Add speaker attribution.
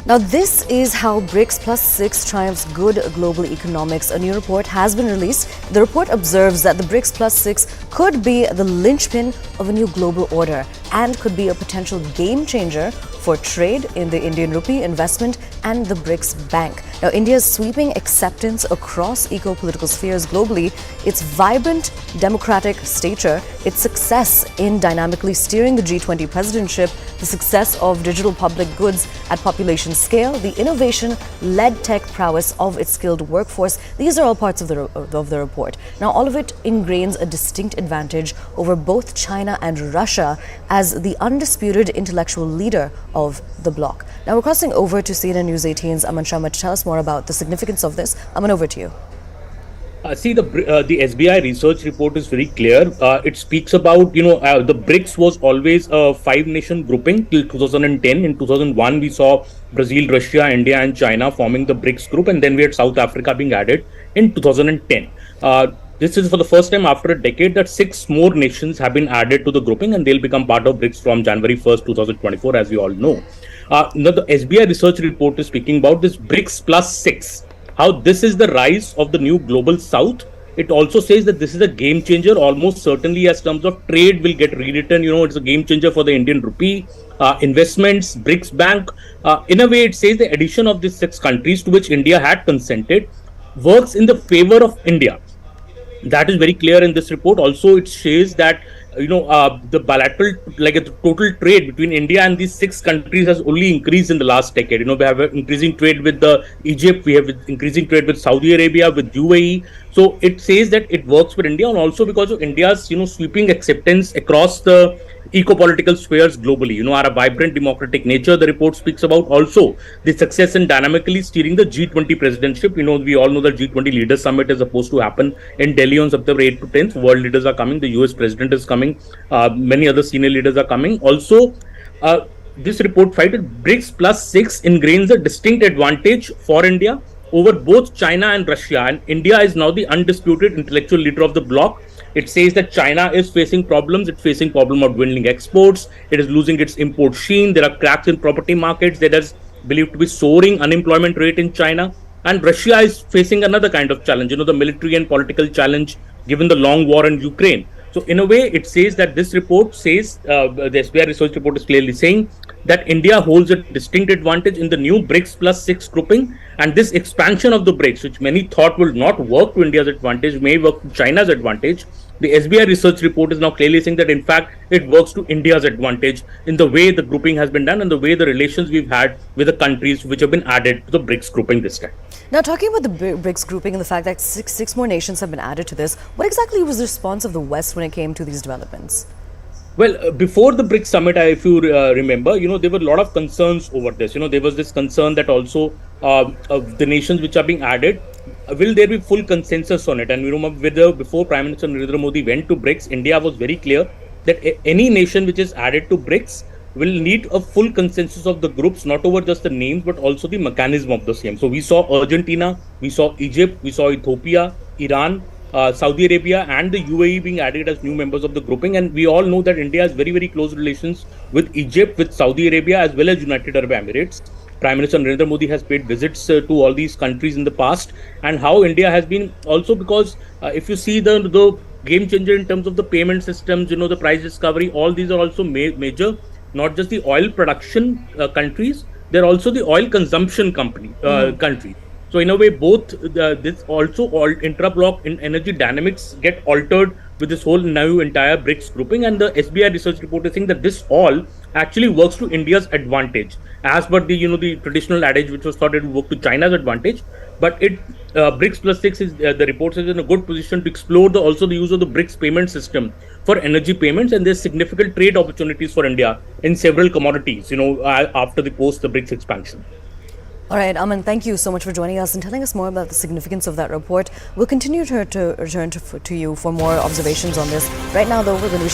Speaker 1: Now, this is how BRICS+6 triumphs good global economics. A new report has been released. The report observes that the BRICS+6 could be the linchpin of a new global order and could be a potential game changer for trade in the Indian rupee, investment, and the BRICS Bank. Now, India's sweeping acceptance across eco-political spheres globally, its vibrant democratic stature, its success in dynamically steering the G20 presidentship, the success of digital public goods at population scale, the innovation-led tech prowess of its skilled workforce, these are all parts of the report. Now, all of it ingrains a distinct advantage over both China and Russia as the undisputed intellectual leader of the bloc. Now, we're crossing over to CNN News 18's Aman Sharma to tell us more about the significance of this. Aman, over to you.
Speaker 2: The SBI research report is very clear. It speaks about, the BRICS was always a five-nation grouping till 2010. In 2001, we saw Brazil, Russia, India, and China forming the BRICS group, and then we had South Africa being added in 2010. This is for the first time after a decade that 6 more nations have been added to the grouping, and they'll become part of BRICS from January 1st, 2024, as we all know. Now, the SBI research report is speaking about this BRICS+6. How this is the rise of the new global south. It also says that this is a game changer, almost certainly as terms of trade will get rewritten. It's a game changer for the Indian rupee, investments, BRICS Bank. In a way, it says the addition of these 6 countries to which India had consented works in the favor of India. That is very clear in this report. Also, it says that the bilateral, like the total trade between India and these 6 countries has only increased in the last decade. We have increasing trade with Egypt, we have increasing trade with Saudi Arabia, with UAE. So it says that it works for India, and also because of India's sweeping acceptance across the eco-political spheres globally, our vibrant democratic nature. The report speaks about also the success in dynamically steering the G20 presidentship. We all know that G20 Leaders Summit is supposed to happen in Delhi on September 8th to 10th. World leaders are coming. The US president is coming. Many other senior leaders are coming. Also, this report cited BRICS+6 ingrains a distinct advantage for India over both China and Russia. And India is now the undisputed intellectual leader of the bloc. It says that China is facing problems. It's facing problem of dwindling exports. It is losing its import sheen. There are cracks in property markets. There is believed to be soaring unemployment rate in China. And Russia is facing another kind of challenge, the military and political challenge given the long war in Ukraine. So in a way, it says that this report says, the SBI research report is clearly saying that India holds a distinct advantage in the new BRICS+6 grouping, and this expansion of the BRICS, which many thought will not work to India's advantage, may work to China's advantage. The SBI research report is now clearly saying that in fact it works to India's advantage in the way the grouping has been done and the way the relations we've had with the countries which have been added to the BRICS grouping this time.
Speaker 1: Now, talking about the BRICS grouping and the fact that six more nations have been added to this, what exactly was the response of the West when it came to these developments?
Speaker 2: Well, before the BRICS summit, if you remember, there were a lot of concerns over this. There was this concern that also the nations which are being added, will there be full consensus on it? And before Prime Minister Narendra Modi went to BRICS, India was very clear that any nation which is added to BRICS will need a full consensus of the groups, not over just the names, but also the mechanism of the same. So we saw Argentina, we saw Egypt, we saw Ethiopia, Iran, Saudi Arabia and the UAE being added as new members of the grouping. And we all know that India has very, very close relations with Egypt, with Saudi Arabia, as well as United Arab Emirates. Prime Minister Narendra Modi has paid visits to all these countries in the past, and how India has been also because if you see the game changer in terms of the payment systems, the price discovery, all these are also major, not just the oil production countries, they're also the oil consumption countries. So in a way, both this also all intra-block in energy dynamics get altered with this whole new entire BRICS grouping, and the SBI research report is saying that this all actually works to India's advantage, as per the traditional adage which was thought it would work to China's advantage. But BRICS+6 is the report is in a good position to explore also the use of the BRICS payment system for energy payments, and there's significant trade opportunities for India in several commodities. After the BRICS expansion.
Speaker 1: All right, Aman, thank you so much for joining us and telling us more about the significance of that report. We'll continue to return to you for more observations on this. Right now, though, we're going to